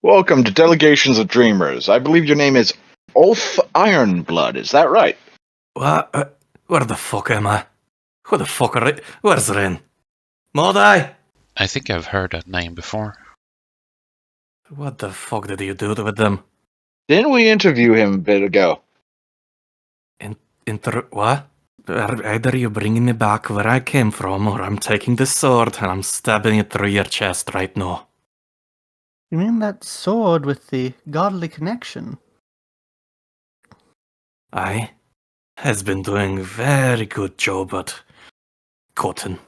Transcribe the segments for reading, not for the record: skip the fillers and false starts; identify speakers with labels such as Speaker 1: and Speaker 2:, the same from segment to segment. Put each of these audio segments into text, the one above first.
Speaker 1: Welcome to Delegations of Dreamers. I believe your name is Ulf Ironblood, is that right?
Speaker 2: What? Where the fuck am I? Who the fuck are it? Where's Rin? Mordai?
Speaker 3: I think I've heard that name before.
Speaker 2: What the fuck did you do with them?
Speaker 1: Didn't we interview him a bit ago?
Speaker 2: What? Either you're bringing me back where I came from, or I'm taking this sword and I'm stabbing it through your chest right now.
Speaker 4: You mean that sword with the godly connection?
Speaker 2: I has been doing very good job at cotton.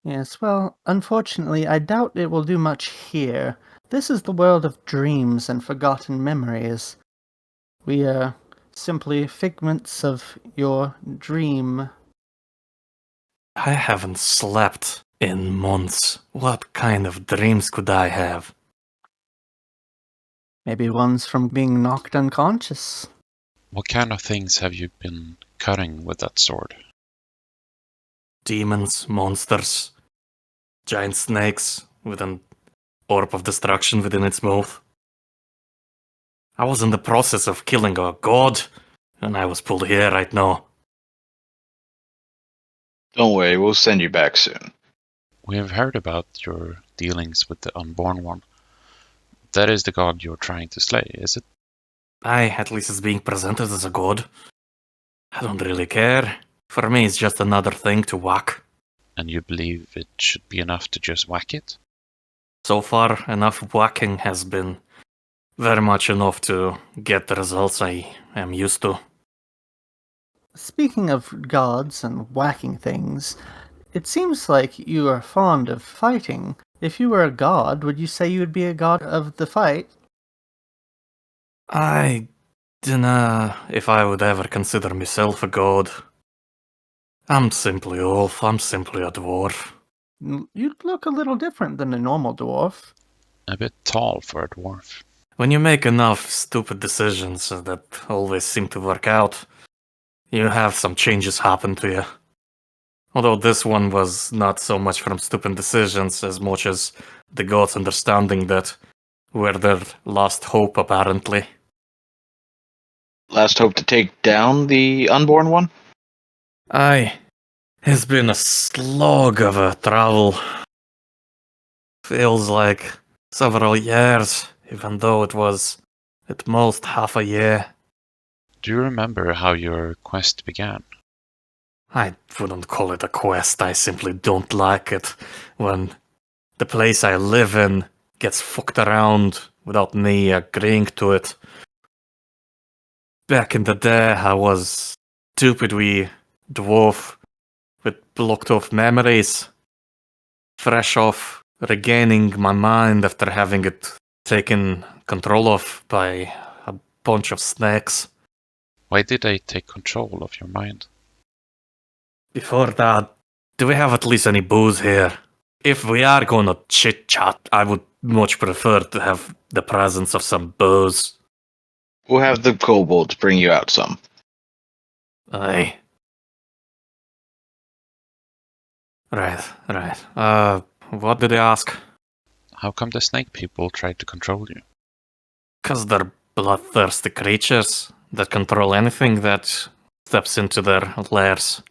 Speaker 4: Yes, well, unfortunately, I doubt it will do much here. This is the world of dreams and forgotten memories. We are simply figments of your dream.
Speaker 2: I haven't slept in months. What kind of dreams could I have?
Speaker 4: Maybe one's from being knocked unconscious.
Speaker 3: What kind of things have you been cutting with that sword?
Speaker 2: Demons, monsters, giant snakes with an orb of destruction within its mouth. I was in the process of killing a god, and I was pulled here right now.
Speaker 1: Don't worry, we'll send you back soon.
Speaker 3: We have heard about your dealings with the Unborn One. That is the god you're trying to slay, is it?
Speaker 2: At least is being presented as a god. I don't really care. For me, it's just another thing to whack.
Speaker 3: And you believe it should be enough to just whack it?
Speaker 2: So far, enough whacking has been very much enough to get the results I am used to.
Speaker 4: Speaking of gods and whacking things, it seems like you are fond of fighting. If you were a god, would you say you would be a god of the fight?
Speaker 2: I dunno if I would ever consider myself a god. I'm simply Ulf, I'm simply a dwarf.
Speaker 4: You look a little different than a normal dwarf.
Speaker 3: A bit tall for a dwarf.
Speaker 2: When you make enough stupid decisions that always seem to work out, you have some changes happen to you. Although this one was not so much from stupid decisions as much as the gods understanding that we're their last hope, apparently.
Speaker 1: Last hope to take down the Unborn One?
Speaker 2: Aye. It's been a slog of a travel. Feels like several years, even though it was at most half a year.
Speaker 3: Do you remember how your quest began?
Speaker 2: I wouldn't call it a quest, I simply don't like it when the place I live in gets fucked around without me agreeing to it. Back in the day, I was stupid wee dwarf with blocked off memories, fresh off regaining my mind after having it taken control of by a bunch of snakes.
Speaker 3: Why did they take control of your mind?
Speaker 2: Before that, do we have at least any booze here? If we are gonna chit-chat, I would much prefer to have the presence of some booze.
Speaker 1: We'll have the kobolds bring you out some.
Speaker 2: Aye. Right. What did they ask?
Speaker 3: How come the snake people tried to control you?
Speaker 2: 'Cause they're bloodthirsty creatures that control anything that steps into their lairs.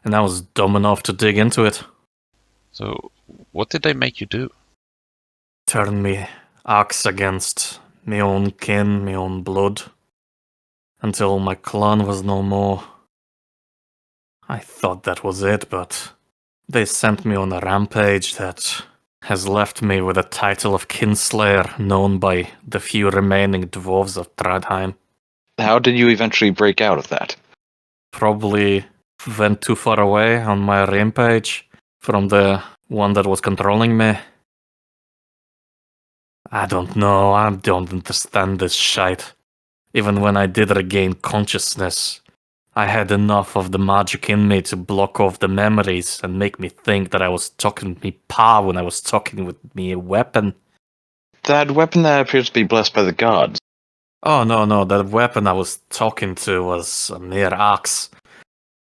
Speaker 2: And I was dumb enough to dig into it.
Speaker 3: So, what did they make you do?
Speaker 2: Turn me axe against me own kin, me own blood. Until my clan was no more. I thought that was it, but they sent me on a rampage that has left me with the title of Kinslayer, known by the few remaining dwarves of Tradheim.
Speaker 1: How did you eventually break out of that?
Speaker 2: Probably went too far away on my rampage from the one that was controlling me. I don't know, I don't understand this shite. Even when I did regain consciousness, I had enough of the magic in me to block off the memories and make me think that I was talking to me pa when I was talking with me a weapon.
Speaker 1: That weapon that appears to be blessed by the gods.
Speaker 2: Oh no, that weapon I was talking to was a mere axe.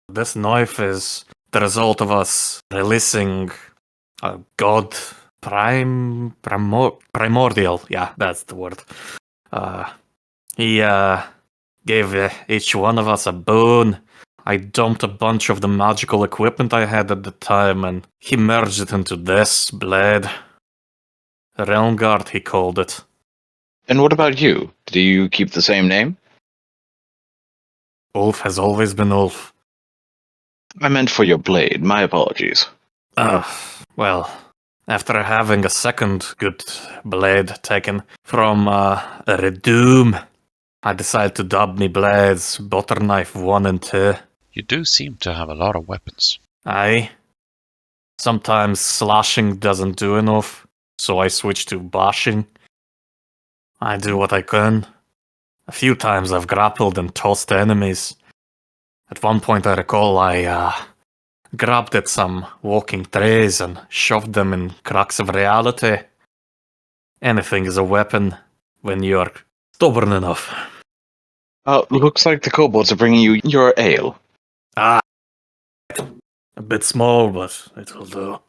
Speaker 2: This knife is the result of us releasing a god primordial. Yeah, that's the word. He gave each one of us a boon. I dumped a bunch of the magical equipment I had at the time, and he merged it into this blade. Realm Guard, he called it.
Speaker 1: And what about you? Do you keep the same name?
Speaker 2: Ulf has always been Ulf.
Speaker 1: I meant for your blade. My apologies.
Speaker 2: Well, after having a second good blade taken from a Redoom, I decided to dub me blades Butterknife 1 and 2.
Speaker 3: You do seem to have a lot of weapons.
Speaker 2: Aye. Sometimes slashing doesn't do enough, so I switch to bashing. I do what I can. A few times I've grappled and tossed enemies. At one point I recall I grabbed at some walking trays and shoved them in cracks of reality. Anything is a weapon when you're stubborn enough.
Speaker 1: Looks like the kobolds are bringing you your ale.
Speaker 2: Ah, a bit small, but it'll do.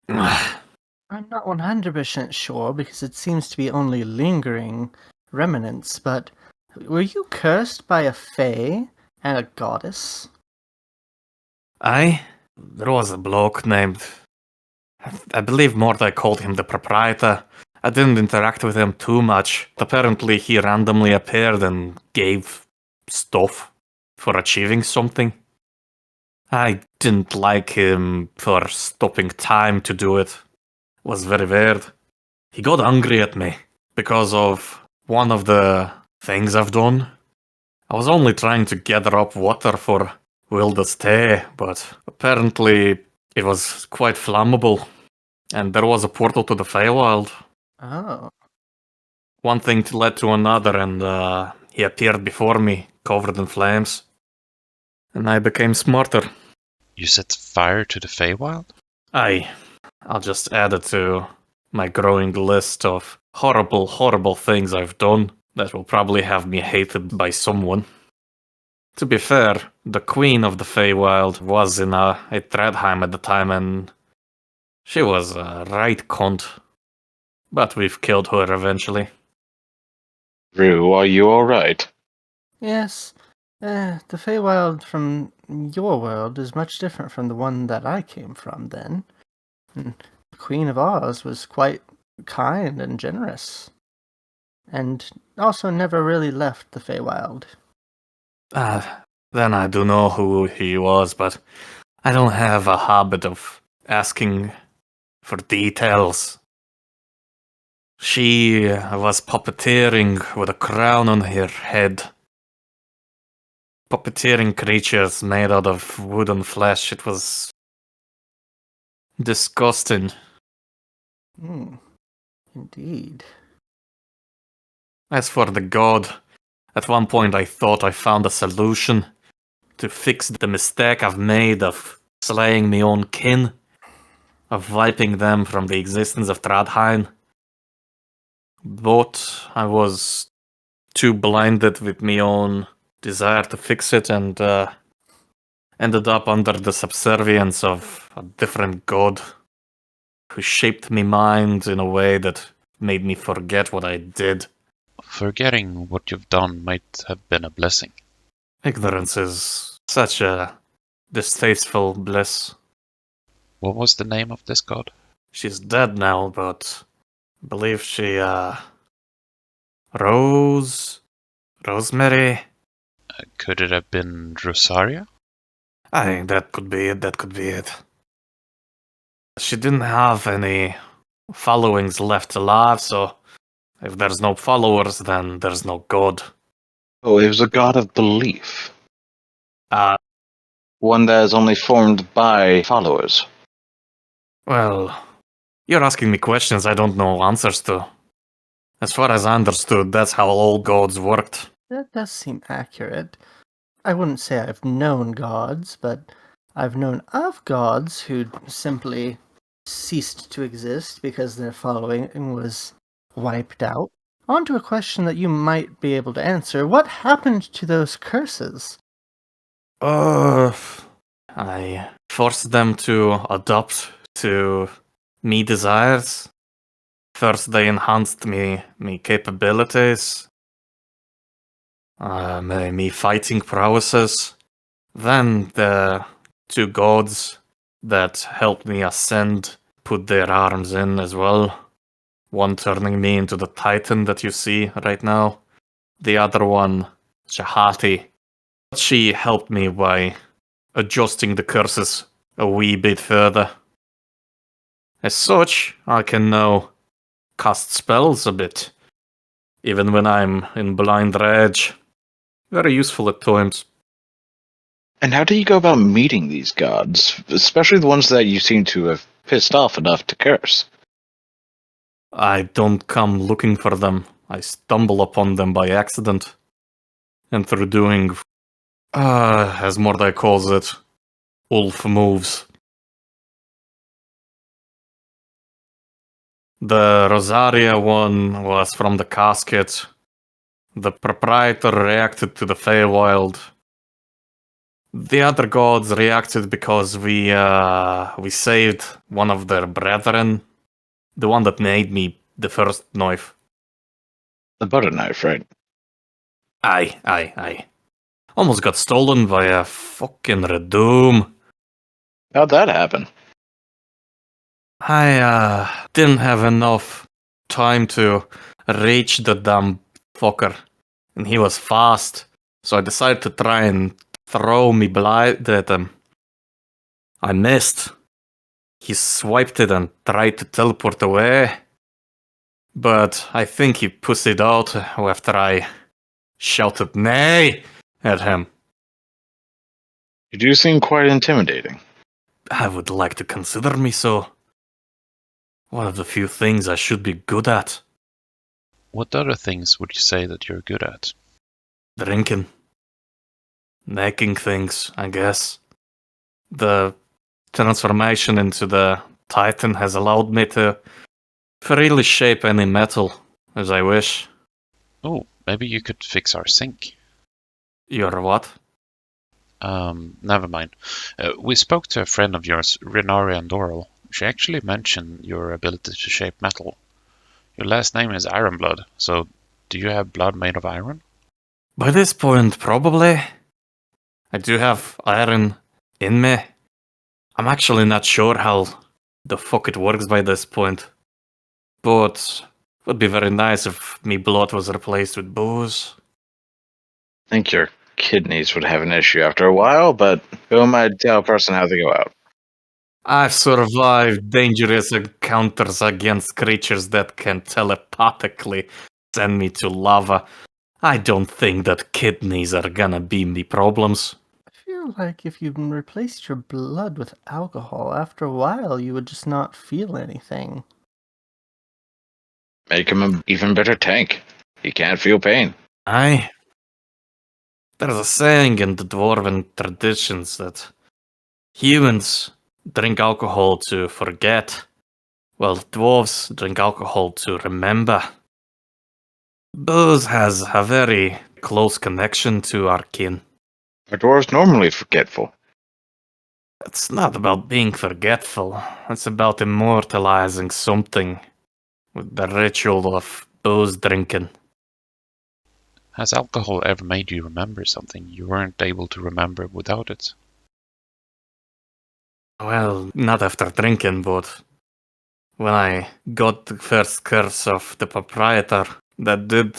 Speaker 4: I'm not 100% sure because it seems to be only lingering remnants, but were you cursed by a fae and a goddess?
Speaker 2: There was a bloke named... I believe Mordai called him the proprietor. I didn't interact with him too much. Apparently he randomly appeared and gave stuff for achieving something. I didn't like him for stopping time to do it. It was very weird. He got angry at me because of one of the things I've done. I was only trying to gather up water for Wilda's tea, but apparently it was quite flammable, and there was a portal to the Feywild.
Speaker 4: Oh.
Speaker 2: One thing led to another, and he appeared before me, covered in flames. And I became smarter.
Speaker 3: You set fire to the Feywild?
Speaker 2: I'll just add it to my growing list of horrible, horrible things I've done that will probably have me hated by someone. To be fair, the queen of the Feywild was in Tredheim at the time, and she was a right cunt. But we've killed her eventually.
Speaker 1: Rue, are you alright?
Speaker 4: Yes. The Feywild from your world is much different from the one that I came from then. And the Queen of Oz was quite kind and generous. And also never really left the Feywild.
Speaker 2: Then I do know who he was, but I don't have a habit of asking for details. She was puppeteering with a crown on her head. Puppeteering creatures made out of wooden flesh. It was disgusting.
Speaker 4: Indeed.
Speaker 2: As for the god, at one point I thought I found a solution to fix the mistake I've made of slaying my own kin, of wiping them from the existence of Tradheim. But I was too blinded with my own desire to fix it, and ended up under the subservience of a different god who shaped my mind in a way that made me forget what I did.
Speaker 3: Forgetting what you've done might have been a blessing.
Speaker 2: Ignorance is such a distasteful bliss.
Speaker 3: What was the name of this god?
Speaker 2: She's dead now, but I believe she, Rosemary?
Speaker 3: Could it have been Rosaria?
Speaker 2: Aye, that could be it. She didn't have any followings left alive, so if there's no followers, then there's no god.
Speaker 1: Oh, it was a god of belief. One that is only formed by followers.
Speaker 2: Well, you're asking me questions I don't know answers to. As far as I understood, that's how all gods worked.
Speaker 4: That does seem accurate. I wouldn't say I've known gods, but I've known of gods who simply ceased to exist because their following was wiped out. On to a question that you might be able to answer. What happened to those curses?
Speaker 2: I forced them to adopt to me desires. First, they enhanced me capabilities, me fighting prowesses. Then the two gods that helped me ascend put their arms in as well. One turning me into the titan that you see right now. The other one, Shahati. She helped me by adjusting the curses a wee bit further. As such, I can now cast spells a bit, even when I'm in blind rage. Very useful at times.
Speaker 1: And how do you go about meeting these gods, especially the ones that you seem to have pissed off enough to curse?
Speaker 2: I don't come looking for them. I stumble upon them by accident. And through doing, as Mordai calls it, Ulf moves. The Rosaria one was from the casket. The proprietor reacted to the Feywild. The other gods reacted because we saved one of their brethren. The one that made me the first knife.
Speaker 1: The butter knife, right?
Speaker 2: Aye. Almost got stolen by a fucking Redoom.
Speaker 1: How'd that happen?
Speaker 2: I didn't have enough time to reach the damn fucker. And he was fast. So I decided to try and throw me blade at him. I missed. He swiped it and tried to teleport away. But I think he pussied out after I shouted nay at him.
Speaker 1: You do seem quite intimidating.
Speaker 2: I would like to consider me so. One of the few things I should be good at.
Speaker 3: What other things would you say that you're good at?
Speaker 2: Drinking. Making things, I guess. The transformation into the Titan has allowed me to freely shape any metal as I wish.
Speaker 3: Oh, maybe you could fix our sink.
Speaker 2: You're what?
Speaker 3: Never mind. We spoke to a friend of yours, Renari Andoral. She actually mentioned your ability to shape metal. Your last name is Ironblood, so do you have blood made of iron?
Speaker 2: By this point, probably. I do have iron in me. I'm actually not sure how the fuck it works by this point. But it would be very nice if me blood was replaced with booze.
Speaker 1: I think your kidneys would have an issue after a while, but who am I to tell a person how they go out?
Speaker 2: I've survived dangerous encounters against creatures that can telepathically send me to lava. I don't think that kidneys are gonna be me problems.
Speaker 4: I feel like if you replaced your blood with alcohol, after a while you would just not feel anything.
Speaker 1: Make him an even better tank. He can't feel pain.
Speaker 2: Aye. There's a saying in the dwarven traditions that humans drink alcohol to forget, while dwarves drink alcohol to remember. Booze has a very close connection to our kin.
Speaker 1: Are dwarves normally forgetful?
Speaker 2: It's not about being forgetful, it's about immortalizing something with the ritual of booze drinking.
Speaker 3: Has alcohol ever made you remember something you weren't able to remember without it?
Speaker 2: Well, not after drinking, but when I got the first curse of the proprietor, that did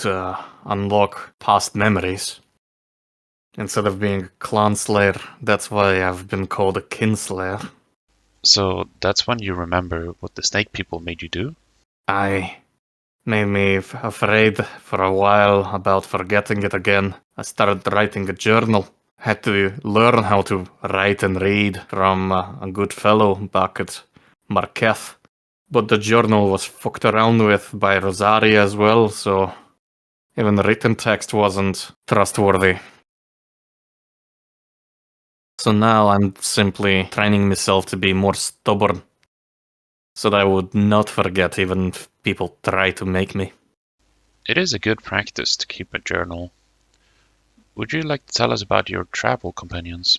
Speaker 2: unlock past memories. Instead of being a Kinslayer, that's why I've been called a Kinslayer.
Speaker 3: So that's when you remember what the snake people made you do?
Speaker 2: I made me afraid for a while about forgetting it again. I started writing a journal. Had to learn how to write and read from a good fellow back at Marquette. But the journal was fucked around with by Rosaria as well, so even the written text wasn't trustworthy. So now I'm simply training myself to be more stubborn, so that I would not forget even if people try to make me.
Speaker 3: It is a good practice to keep a journal. Would you like to tell us about your travel companions?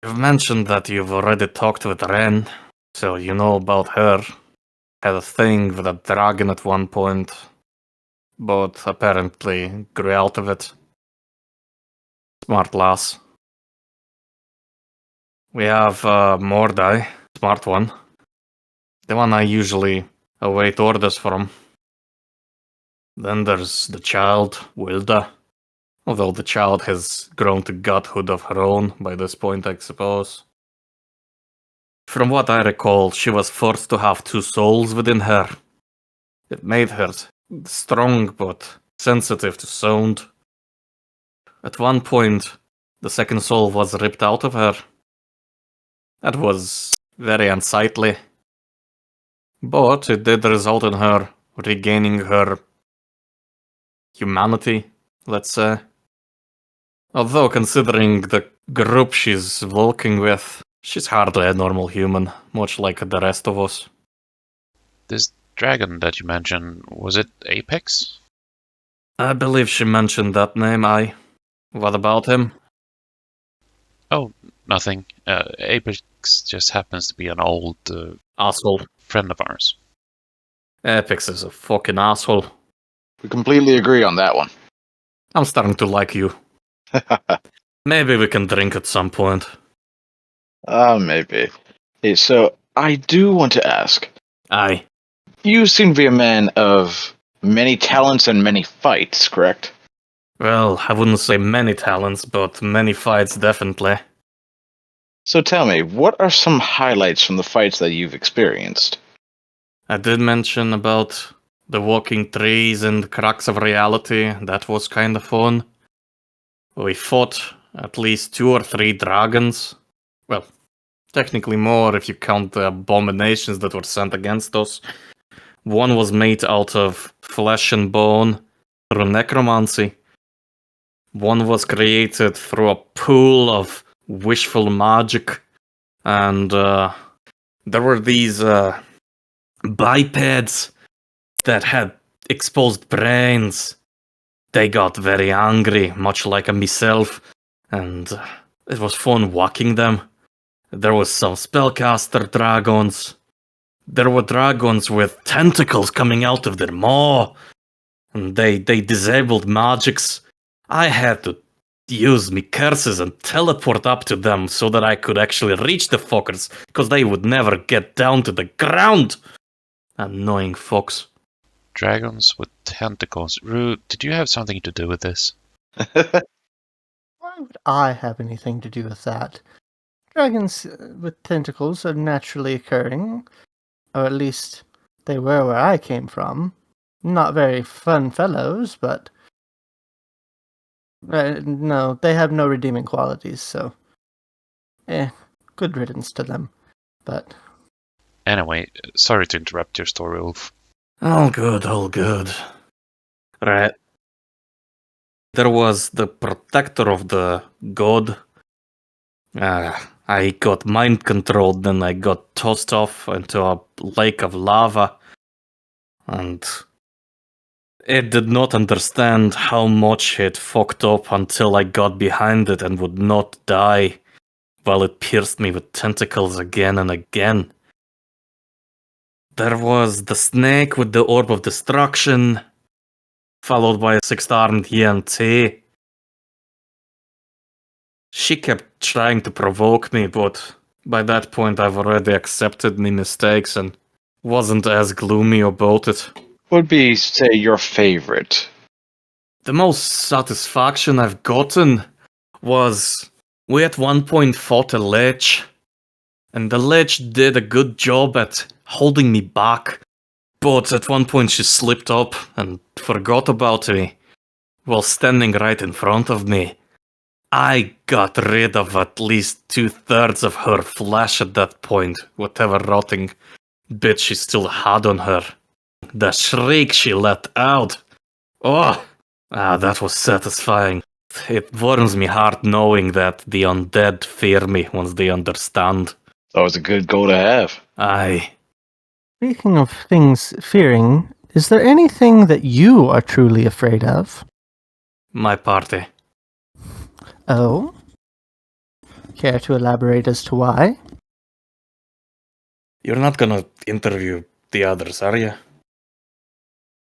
Speaker 2: You've mentioned that you've already talked with Ren, So you know about her. Had a thing with a dragon at one point, but apparently grew out of it. Smart lass. We have Mordai, smart one. The one I usually await orders from. Then there's the child, Wilda. Although the child has grown to godhood of her own by this point, I suppose. From what I recall, she was forced to have two souls within her. It made her strong but sensitive to sound. At one point, the second soul was ripped out of her. That was very unsightly. But it did result in her regaining her humanity, let's say. Although, considering the group she's working with, she's hardly a normal human, much like the rest of us.
Speaker 3: This dragon that you mentioned, was it Apex?
Speaker 2: I believe she mentioned that name, What about him?
Speaker 3: Oh, nothing. Apex just happens to be an old
Speaker 2: Asshole.
Speaker 3: friend of ours.
Speaker 2: Apex is a fucking asshole.
Speaker 1: We completely agree on that one.
Speaker 2: I'm starting to like you. Maybe we can drink at some point.
Speaker 1: Maybe. Hey, so, I do want to ask.
Speaker 2: Aye.
Speaker 1: You seem to be a man of many talents and many fights, correct?
Speaker 2: Well, I wouldn't say many talents, but many fights definitely.
Speaker 1: So tell me, what are some highlights from the fights that you've experienced?
Speaker 2: I did mention about the walking trees and cracks of reality. That was kind of fun. We fought at least 2 or 3 dragons. Well, technically more if you count the abominations that were sent against us. One was made out of flesh and bone through necromancy. One was created through a pool of wishful magic. And there were these bipeds that had exposed brains. They got very angry, much like myself, and it was fun walking them. There was some spellcaster dragons. There were dragons with tentacles coming out of their maw, and they disabled magics. I had to use me curses and teleport up to them so that I could actually reach the fuckers, because they would never get down to the ground. Annoying fucks.
Speaker 3: Dragons with tentacles. Rue, did you have something to do with this?
Speaker 4: Why would I have anything to do with that? Dragons with tentacles are naturally occurring, or at least they were where I came from. Not very fun fellows, but no, they have no redeeming qualities, so good riddance to them. But
Speaker 3: Anyway, sorry to interrupt your story, Ulf.
Speaker 2: All good, all good. Right. There was the protector of the god. I got mind controlled, then I got tossed off into a lake of lava. And it did not understand how much it fucked up until I got behind it and would not die while it pierced me with tentacles again and again. There was the snake with the orb of destruction, followed by a 6-armed ENT. She kept trying to provoke me, but by that point I've already accepted my mistakes and wasn't as gloomy about it.
Speaker 1: What would be, say, your favorite?
Speaker 2: The most satisfaction I've gotten was we at one point fought a lich, and the lich did a good job at holding me back, but at one point she slipped up and forgot about me while standing right in front of me. I got rid of at least 2/3 of her flesh at that point, whatever rotting bit she still had on her. The shriek she let out. That was satisfying. It warms me heart knowing that the undead fear me once they understand.
Speaker 1: That was a good goal to have.
Speaker 2: Aye.
Speaker 4: speaking of things fearing, is there anything that you are truly afraid of?
Speaker 2: My party.
Speaker 4: Oh? Care to elaborate as to why?
Speaker 2: You're not gonna interview the others, are you?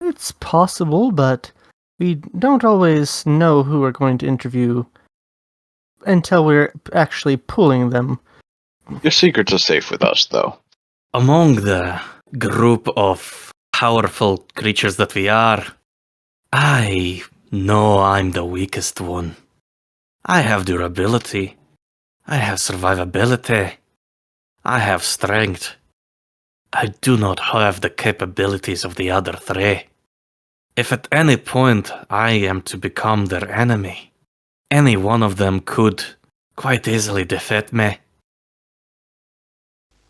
Speaker 4: It's possible, but we don't always know who we're going to interview until we're actually pulling them.
Speaker 1: Your secrets are safe with us, though.
Speaker 2: Among the group of powerful creatures that we are, I know I'm the weakest one. I have durability. I have survivability. I have strength. I do not have the capabilities of the other three. If at any point I am to become their enemy, any one of them could quite easily defeat me.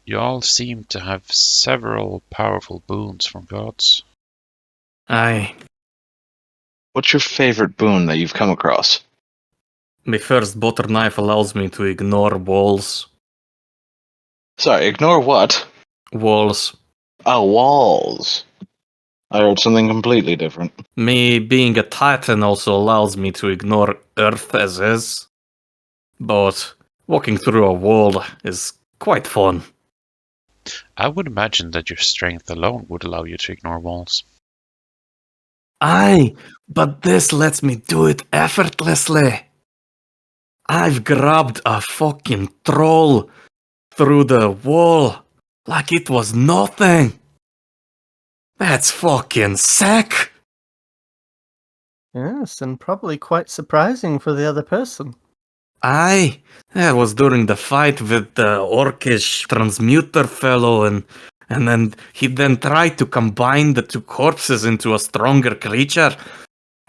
Speaker 3: You all seem to have several powerful boons from gods.
Speaker 2: Aye,
Speaker 1: What's your favorite boon that you've come across?
Speaker 2: my first butter knife allows me to ignore walls.
Speaker 1: Sorry, ignore what?
Speaker 2: Walls.
Speaker 1: Oh, walls. I heard something completely different.
Speaker 2: Me being a titan also allows me to ignore Earth as is. But walking through a wall is quite fun.
Speaker 3: I would imagine that your strength alone would allow you to ignore walls.
Speaker 2: Aye, but this lets me do it effortlessly. I've grabbed a fucking troll through the wall like it was nothing. That's fucking sick.
Speaker 4: Yes, and probably quite surprising for the other person.
Speaker 2: Aye, that was during the fight with the orcish transmuter fellow, and then he then tried to combine the two corpses into a stronger creature,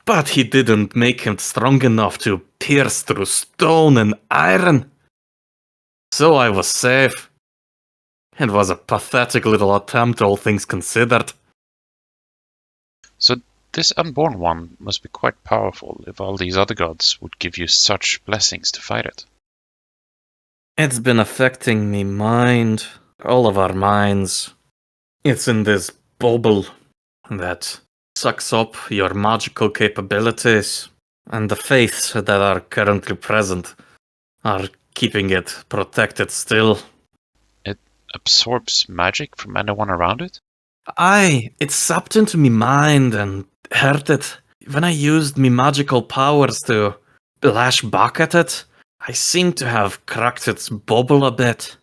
Speaker 2: but he didn't make him strong enough to pierce through stone and iron. So I was safe. It was a pathetic little attempt, all things considered.
Speaker 3: So this unborn one must be quite powerful if all these other gods would give you such blessings to fight it.
Speaker 2: It's been affecting me mind, all of our minds. It's in this bubble that sucks up your magical capabilities, and the faiths that are currently present are keeping it protected still.
Speaker 3: It absorbs magic from anyone around it?
Speaker 2: Aye, it sapped into me mind and hurt it. When I used me magical powers to lash back at it, I seemed to have cracked its bubble a bit.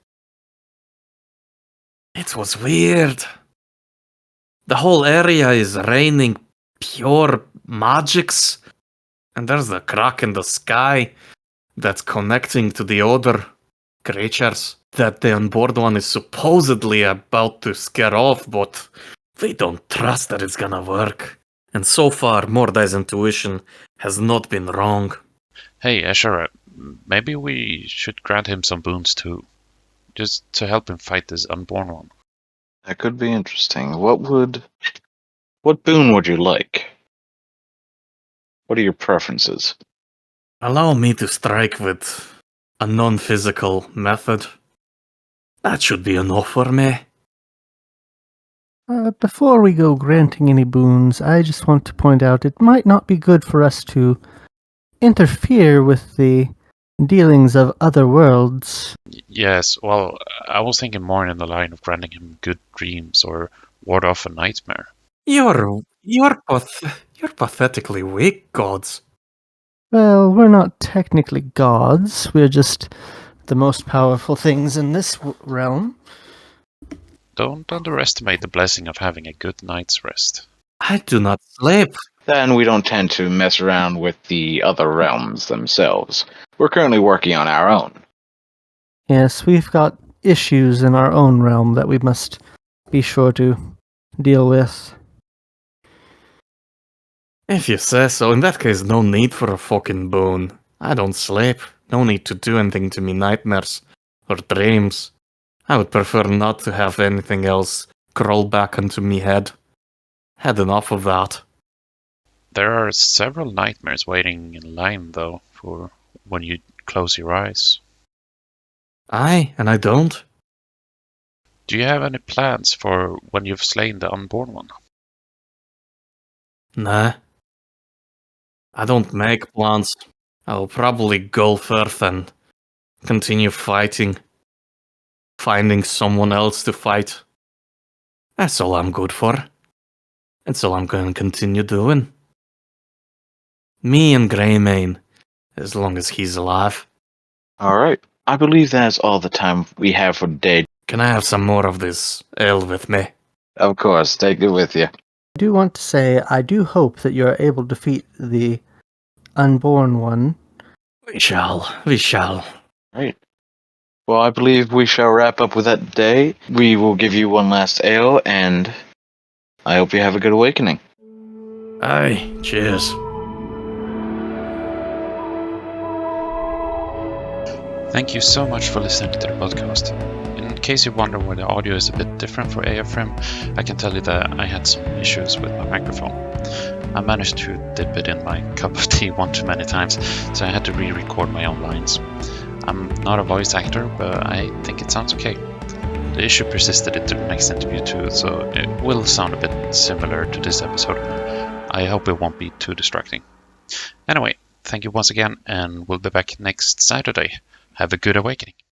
Speaker 2: It was weird. The whole area is raining pure magics, and there's a crack in the sky that's connecting to the other creatures that the onboard one is supposedly about to scare off, but we don't trust that it's gonna work. And so far, Mordai's intuition has not been wrong.
Speaker 3: Hey, Ashara, maybe we should grant him some boons too, just to help him fight this unborn one.
Speaker 1: That could be interesting. What boon would you like? What are your preferences?
Speaker 2: Allow me to strike with a non-physical method. That should be enough for me.
Speaker 4: Before we go granting any boons, I just want to point out it might not be good for us to interfere with the dealings of other worlds.
Speaker 3: Yes, well, I was thinking more in the line of granting him good dreams or ward off a nightmare.
Speaker 2: You're pathetically weak, gods.
Speaker 4: Well, we're not technically gods. We're just the most powerful things in this realm.
Speaker 3: Don't underestimate the blessing of having a good night's rest.
Speaker 2: I do not sleep.
Speaker 1: Then we don't tend to mess around with the other realms themselves. We're currently working on our own.
Speaker 4: Yes, we've got issues in our own realm that we must be sure to deal with.
Speaker 2: If you say so, in that case, no need for a fucking boon. I don't sleep. No need to do anything to me nightmares or dreams. I would prefer not to have anything else crawl back into me head. Had enough of that.
Speaker 3: There are several nightmares waiting in line, though, for when you close your eyes.
Speaker 2: Aye, and I don't.
Speaker 3: Do you have any plans for when you've slain the unborn one?
Speaker 2: Nah. I don't make plans. I'll probably go first and continue fighting. finding someone else to fight. That's all I'm good for. That's all I'm going to continue doing. Me and Greymane, as long as he's alive.
Speaker 1: Alright. I believe that's all the time we have for today.
Speaker 2: Can I have some more of this ale with me?
Speaker 1: Of course, take it with you.
Speaker 4: I do want to say, I do hope that you're able to defeat the unborn one.
Speaker 2: We shall.
Speaker 1: Right. Well, I believe we shall wrap up with that day. We will give you one last ale, and I hope you have a good awakening.
Speaker 2: Aye, cheers.
Speaker 3: Thank you so much for listening to the podcast. In case you wonder why the audio is a bit different for AFM, I can tell you that I had some issues with my microphone. I managed to dip it in my cup of tea one too many times, so I had to re-record my own lines. I'm not a voice actor, but I think it sounds okay. The issue persisted into the next interview too, so it will sound a bit similar to this episode. I hope it won't be too distracting. Anyway, thank you once again, and we'll be back next Saturday. Have a good awakening.